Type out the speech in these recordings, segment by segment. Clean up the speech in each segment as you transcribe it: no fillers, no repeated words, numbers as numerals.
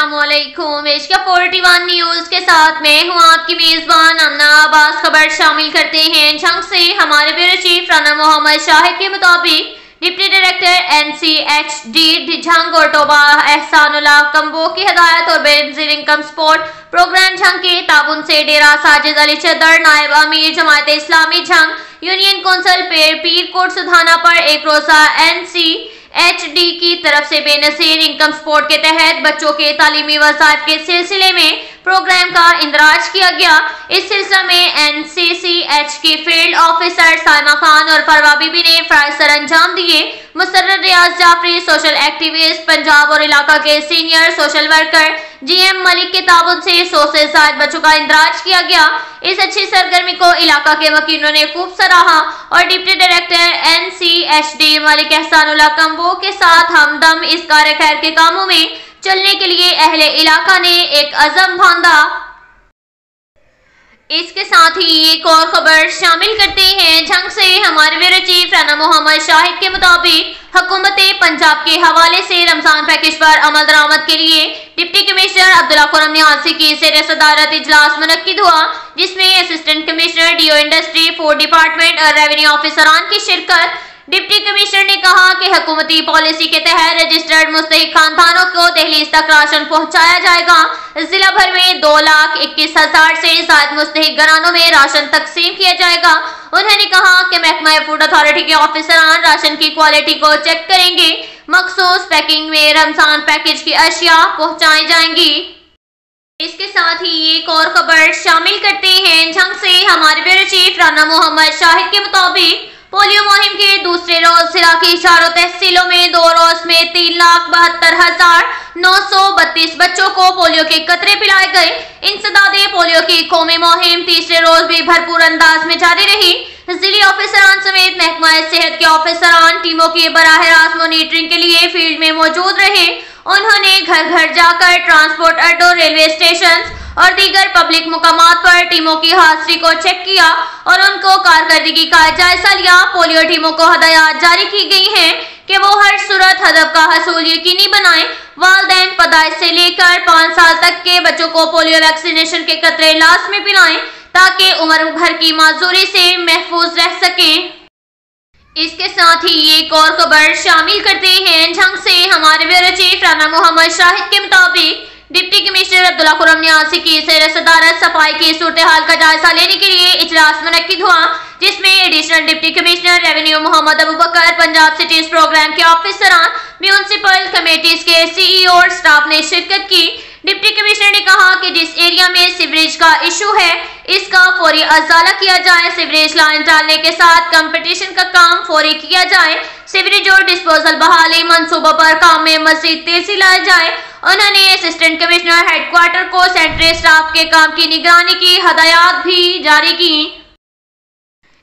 अस्सलाम वालेकुम। Asia 41 news के साथ मैं हूं आपकी मेजबान अमना अब्बास। खबर शामिल करते हैं झंग से। हमारे ब्यूरो चीफ राना मोहम्मद शाहिद के मुताबिक डिप्टी डायरेक्टर NCHD झंग और टोबा एहसानुल्लाह कम्बो की हदायत और Benazir income support program Jhang के ताबुन से डेरा साजिद अली चदर नायब अमीर जमात इस्लामी झंग यूनियन कौंसिल पीर कोट सुधाना पर एक रोजा NCHD की तरफ से बेनजीर इनकम सपोर्ट के तहत बच्चों के तालीमी वज़ाइफ के सिलसिले में प्रोग्राम का इंदराज किया गया। इस सिलसिले में NCCH की फील्ड ऑफिसर साइमा खान और फरवा बीबी ने फराइज सर अंजाम दिए। मुसर्रर रियाज जाफरी सोशल एक्टिविस्ट पंजाब और इलाका के senior social worker GM Malik के ताबुन से 100 से ज्यादा बच्चों का इंदराज किया गया। इस अच्छी सरगर्मी को इलाका के वकीलों ने खूब सराहा और deputy director NCHD Malik Ehsanullah combo के साथ हमदम इस कार्य खैर के कामों में चलने के लिए अहले इलाका ने एक अज़म बांधा। इसके साथ ही एक और खबर शामिल करते हैं झंग से। हमारे ब्यूरो चीफ राना मोहम्मद शाहिद के मुताबिक हुकूमत पंजाब के हवाले से रमजान पैकेज पर अमल दरामद के लिए डिप्टी कमिश्नर अब्दुल्ला खुर्रम नियाज़ी की ज़ेर सदारत इजलास मुनक्किद हुआ, जिसमें assistant commissioner DO industry, food department और रेवेन्यू ऑफिसरान की शिरकत। डिप्टी कमिश्नर ने कहा कि हुकूमती पॉलिसी के तहत रजिस्टर्ड मुस्तहिक खानदानों को दहलीज तक राशन पहुंचाया जाएगा। जिला भर में 2,21,000 से ज्यादा मुस्तहिक घरानों में राशन तकसीम किया जाएगा। उन्होंने कहा कि महकमा फूड अथॉरिटी के ऑफिसरान राशन की क्वालिटी को चेक करेंगे। मखसूस पैकिंग में रमजान पैकेज की अशिया पहुंचाई जाएंगी। इसके साथ ही एक और खबर शामिल करते हैं झंग से। हमारे ब्यूरो चीफ राना मोहम्मद शाहिद के मुताबिक पोलियो मुहिम के दूसरे रोज जिला की चारों तहसीलों में 2 रोज में 3,72,932 बच्चों को पोलियो के कतरे पिलाए गए। इंसदादे पोलियो की कौमी मुहिम तीसरे रोज भी भरपूर अंदाज में जारी रही। जिले ऑफिसरान समेत महकमा सेहत के ऑफिसरान टीमों की बराह रास्त मॉनिटरिंग के लिए फील्ड में मौजूद रहे। उन्होंने घर घर जाकर ट्रांसपोर्ट अड्डों, रेलवे स्टेशन और दीगर पब्लिक मुकामात पर टीमों की हाजिरी को चेक किया और उनको कारकर्दगी का जायजा लिया। पोलियो टीमों को हदायत जारी की गई हैं कि वो हर सूरत हदफ का हसूल यकीनी बनाएं। वालिदैन पैदाइश से लेकर 5 साल तक के बच्चों को पोलियो वैक्सीनेशन के कतरे लाजमी पिलाएं ताकि उम्र भर की माजूरी से महफूज रह सकें। इसके साथ ही एक और खबर शामिल करते हैं झंग से। हमारे ब्यूरो चीफ राना मोहम्मद शाहिद के मुताबिक डिप्टी कमिश्नर अब्दुल्ला खुर्रम नियाज़ी की ज़ेर सदारत सफाई की सूरत हाल का जायजा लेने के लिए इजलास मुनक्किद हुआ, जिसमें additional deputy commissioner revenue Mohammad Abubakar, Punjab cities program के ऑफिसरान, म्यूनिसिपल कमेटीज के CEO और स्टाफ ने शिरकत की। डिप्टी कमिश्नर ने कहा कि जिस एरिया में सीवरेज का इशू है इसका फौरी अजाला किया जाए। सीवरेज लाइन डालने के साथ कंपटीशन का काम फौरी किया जाए। सीवरेज और डिस्पोजल बहाली मंसूबों पर काम में मजीद तेजी लाई जाए। उन्होंने असिस्टेंट कमिश्नर हेडक्वार्टर को सेंट्रल स्टाफ के काम की निगरानी की हदायत भी जारी की।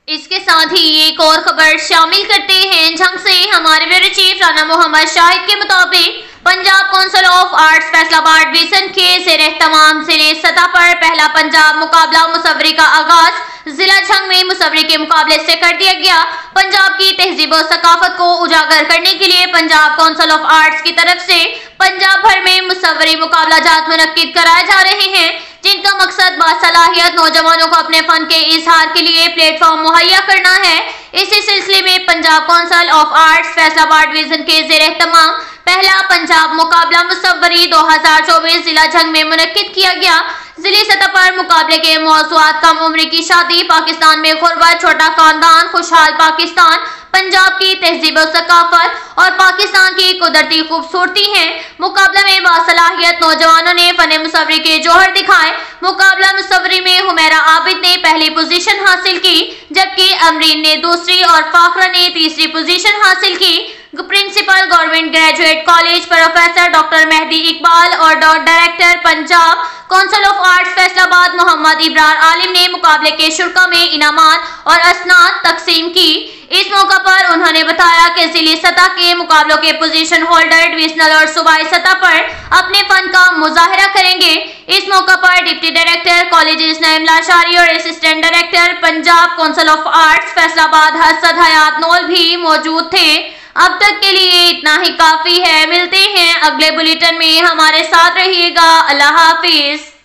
इसके साथ ही एक और खबर शामिल करते हैं झंग से। हमारे ब्यूरो चीफ राना मोहम्मद शाहिद के मुताबिक Punjab council of arts Faisalabad division के ज़ेर तमाम जिले सतह पर पहला पंजाब मुकाबला मुसव्वरी का आगाज जिला झंग में मुसव्वरी के मुकाबले से कर दिया गया। पंजाब की तहजीब और सकाफत को उजागर करने के लिए पंजाब काउंसिल ऑफ आर्ट्स की तरफ से पंजाब भर में मुसव्वरी मुकाबला जात मुनक्किद कराए जा रहे हैं, जिनका मकसद बासलाहियत नौजवानों को अपने फन के इजहार के लिए प्लेटफॉर्म मुहैया करना है। इसी सिलसिले में Punjab council of arts Faisalabad division के ज़ेर तमाम पहला पंजाब मुकाबला मुसव्वरी 2024 जिला झंग में मुनक्किद किया गया। जिले सतह पर मुकाबले के मौज़ूआत कम उम्र की शादी, पाकिस्तान में गुर्बत, छोटा खानदान, खुशहाल पाकिस्तान, पंजाब की तहजीब और सकाफत और पाकिस्तान की कुदरती खूबसूरती हैं। मुकाबला में बासलाहियत नौजवानों ने फन मुसव्वरी के जौहर दिखाए। मुकाबला मुसव्वरी में हुमैरा आबिद ने पहली पोजीशन हासिल की, जबकि अमरीन ने दूसरी और फाखरा ने तीसरी पोजीशन हासिल की। Principal government graduate college professor doctor Mehdi Iqbal और director Punjab council of arts Faisalabad Mohammad Ibrar Alim ने मुकाबले के शुल्का में इनामात और असनाद तकसीम की। इस मौका पर उन्होंने बताया कि जिले सतह के मुकाबलों के पोजीशन होल्डर डिविजनल और सूबाई सतह पर अपने फन का मुजाहिरा करेंगे। इस मौका पर deputy director colleges Naeem Lashari और assistant director Punjab council of arts Faisalabad Hasad Hayat नौल भी मौजूद थे। اب تک کے لیے اتنا ہی کافی ہے. ملتے ہیں اگلے بلیٹن میں, ہمارے ساتھ رہیے گا. اللہ حافظ.